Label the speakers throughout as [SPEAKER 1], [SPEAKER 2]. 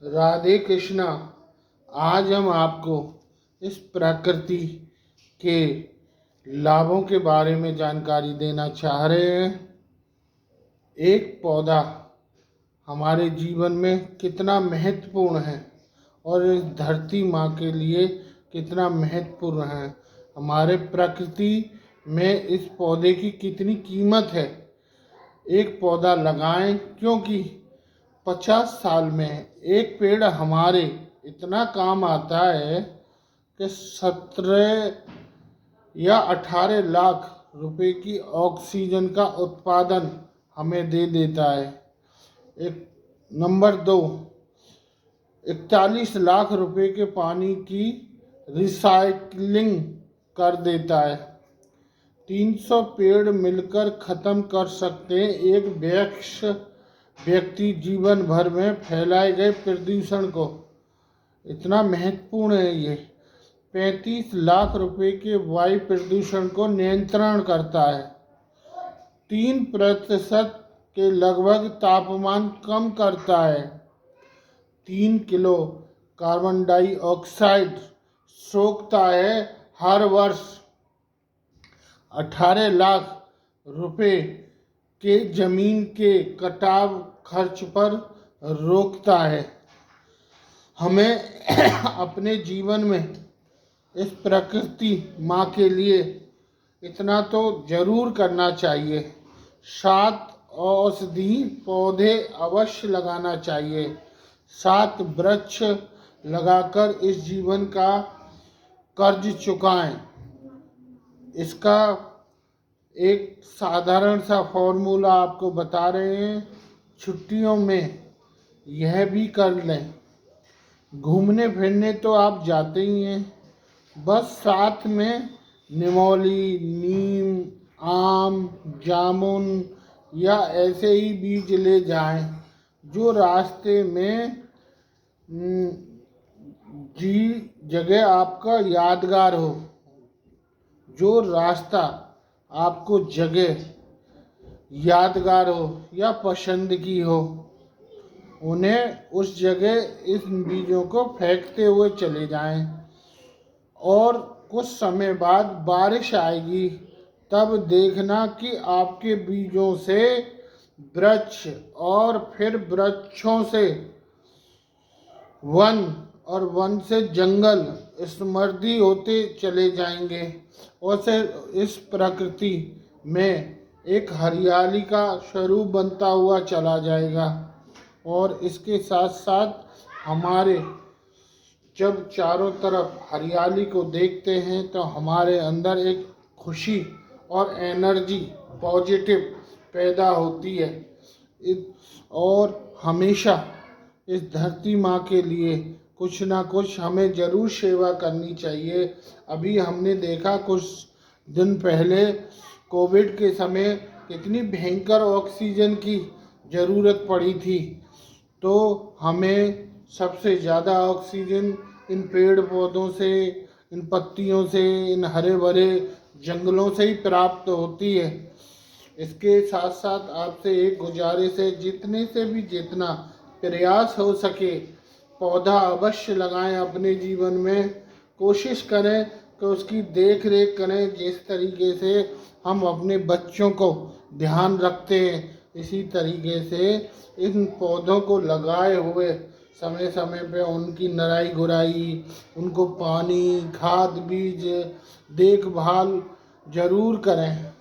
[SPEAKER 1] राधे कृष्णा। आज हम आपको इस प्रकृति के लाभों के बारे में जानकारी देना चाह रहे हैं। एक पौधा हमारे जीवन में कितना महत्वपूर्ण है और इस धरती माँ के लिए कितना महत्वपूर्ण है। हमारे प्रकृति में इस पौधे की कितनी कीमत है। एक पौधा लगाएं, क्योंकि 50 साल में एक पेड़ हमारे इतना काम आता है कि 17 या 18 लाख रुपए की ऑक्सीजन का उत्पादन हमें दे देता है। एक नंबर 2, 41 लाख रुपए के पानी की रिसाइकलिंग कर देता है। 300 पेड़ मिलकर ख़त्म कर सकते हैं एक व्यक्ति जीवन भर में फैलाए गए प्रदूषण को। इतना महत्वपूर्ण है ये। 35 लाख रुपए के वायु प्रदूषण को नियंत्रण करता है। 3% के लगभग तापमान कम करता है। 3 किलो कार्बन डाइऑक्साइड सोखता है हर वर्ष। 18 लाख रुपए के जमीन के कटाव खर्च पर रोकता है। हमें अपने जीवन में इस प्रकृति माँ के लिए इतना तो जरूर करना चाहिए। 7 औषधि पौधे अवश्य लगाना चाहिए। 7 वृक्ष लगाकर इस जीवन का कर्ज चुकाएं। इसका एक साधारण सा फॉर्मूला आपको बता रहे हैं। छुट्टियों में यह भी कर लें। घूमने फिरने तो आप जाते ही हैं, बस साथ में निमोली, नीम, आम, जामुन या ऐसे ही बीज ले जाएं जो रास्ते में जी जगह आपका यादगार हो। जो रास्ता आपको जगह यादगार हो या पसंद की हो, उन्हें उस जगह इस बीजों को फेंकते हुए चले जाएं। और कुछ समय बाद बारिश आएगी, तब देखना कि आपके बीजों से वृक्ष और फिर वृक्षों से वन और वन से जंगल समृद्धि होते चले जाएंगे और से इस प्रकृति में एक हरियाली का स्वरूप बनता हुआ चला जाएगा। और इसके साथ साथ हमारे जब चारों तरफ हरियाली को देखते हैं तो हमारे अंदर एक खुशी और एनर्जी पॉजिटिव पैदा होती है। और हमेशा इस धरती माँ के लिए कुछ ना कुछ हमें ज़रूर सेवा करनी चाहिए। अभी हमने देखा कुछ दिन पहले कोविड के समय कितनी भयंकर ऑक्सीजन की ज़रूरत पड़ी थी, तो हमें सबसे ज़्यादा ऑक्सीजन इन पेड़ पौधों से, इन पत्तियों से, इन हरे भरे जंगलों से ही प्राप्त होती है। इसके साथ साथ आपसे एक गुजारिश है, जितने से भी जितना प्रयास हो सके पौधा अवश्य लगाएं। अपने जीवन में कोशिश करें कि उसकी देख रेख करें, जिस तरीके से हम अपने बच्चों को ध्यान रखते हैं, इसी तरीके से इन पौधों को लगाए हुए समय समय पे उनकी नराई गुराई, उनको पानी, खाद, बीज, देखभाल जरूर करें।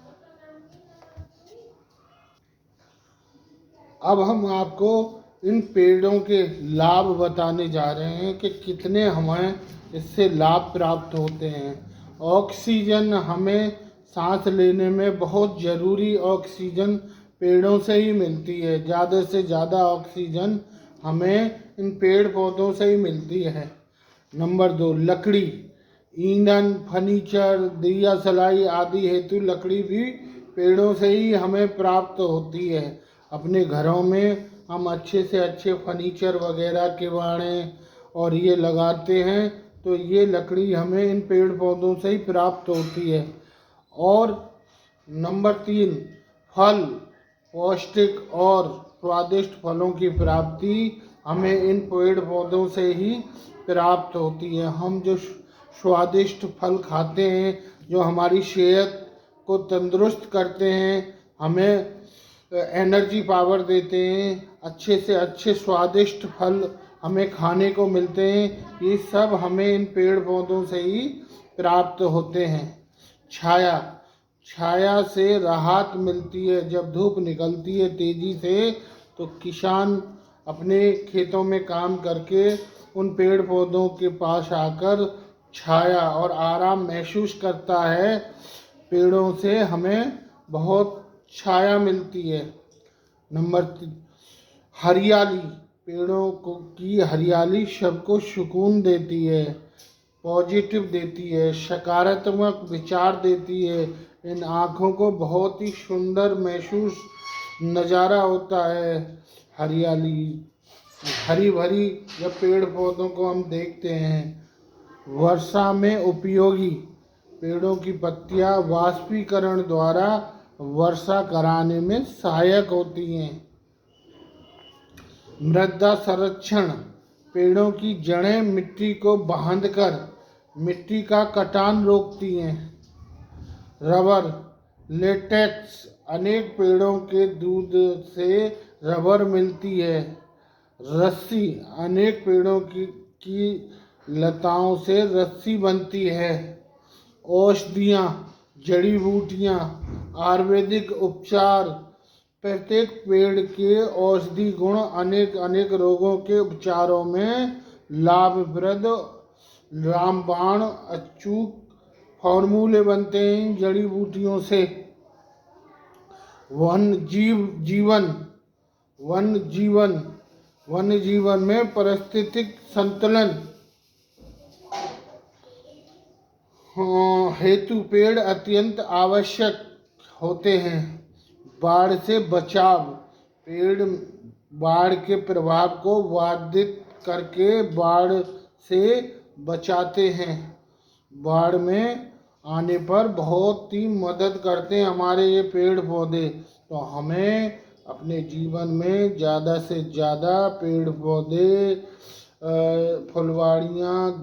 [SPEAKER 1] अब हम आपको इन पेड़ों के लाभ बताने जा रहे हैं कि कितने हमें इससे लाभ प्राप्त होते हैं। ऑक्सीजन हमें सांस लेने में बहुत ज़रूरी ऑक्सीजन पेड़ों से ही मिलती है। ज़्यादा से ज़्यादा ऑक्सीजन हमें इन पेड़ पौधों से ही मिलती है। नंबर 2, लकड़ी, ईंधन, फर्नीचर, दिया सलाई आदि हेतु लकड़ी भी पेड़ों से ही हमें प्राप्त होती है। अपने घरों में हम अच्छे से अच्छे फर्नीचर वगैरह किवाड़े और ये लगाते हैं, तो ये लकड़ी हमें इन पेड़ पौधों से ही प्राप्त होती है। और नंबर 3, फल, पौष्टिक और स्वादिष्ट फलों की प्राप्ति हमें इन पेड़ पौधों से ही प्राप्त होती है। हम जो स्वादिष्ट फल खाते हैं, जो हमारी सेहत को तंदुरुस्त करते हैं, हमें एनर्जी पावर देते हैं, अच्छे से अच्छे स्वादिष्ट फल हमें खाने को मिलते हैं, ये सब हमें इन पेड़ पौधों से ही प्राप्त होते हैं। छाया, छाया से राहत मिलती है। जब धूप निकलती है तेज़ी से, तो किसान अपने खेतों में काम करके उन पेड़ पौधों के पास आकर छाया और आराम महसूस करता है। पेड़ों से हमें बहुत छाया मिलती है। नंबर 3, हरियाली। पेड़ों को की हरियाली सबको सुकून देती है, पॉजिटिव देती है, सकारात्मक विचार देती है। इन आँखों को बहुत ही सुंदर महसूस नज़ारा होता है। हरियाली, हरी भरी जब पेड़ पौधों को हम देखते हैं। वर्षा में उपयोगी। पेड़ों की पत्तियां वाष्पीकरण द्वारा वर्षा कराने में सहायक होती हैं। मृदा संरक्षण। पेड़ों की जड़ें मिट्टी को बांधकर मिट्टी का कटान रोकती हैं। Rubber, latex. अनेक पेड़ों के दूध से रबर मिलती है। रस्सी, अनेक पेड़ों की लताओं से रस्सी बनती है। औषधियाँ, जड़ी बूटियाँ, आयुर्वेदिक उपचार। प्रत्येक पेड़ के औषधि गुण अनेक अनेक रोगों के उपचारों में लाभप्रद रामबाण अचूक फॉर्मूले बनते हैं इन जड़ी बूटियों से। वन जीवन में पारिस्थितिक संतुलन हेतु पेड़ अत्यंत आवश्यक होते हैं। बाढ़ से बचाव। पेड़ बाढ़ के प्रभाव को बाधित करके बाढ़ से बचाते हैं। बाढ़ में आने पर बहुत ही मदद करते हैं हमारे ये पेड़ पौधे। तो हमें अपने जीवन में ज़्यादा से ज़्यादा पेड़ पौधे, फुलवाड़ियाँ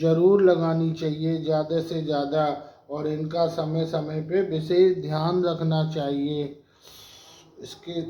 [SPEAKER 1] ज़रूर लगानी चाहिए, ज़्यादा से ज़्यादा, और इनका समय समय पे विशेष ध्यान रखना चाहिए। इसके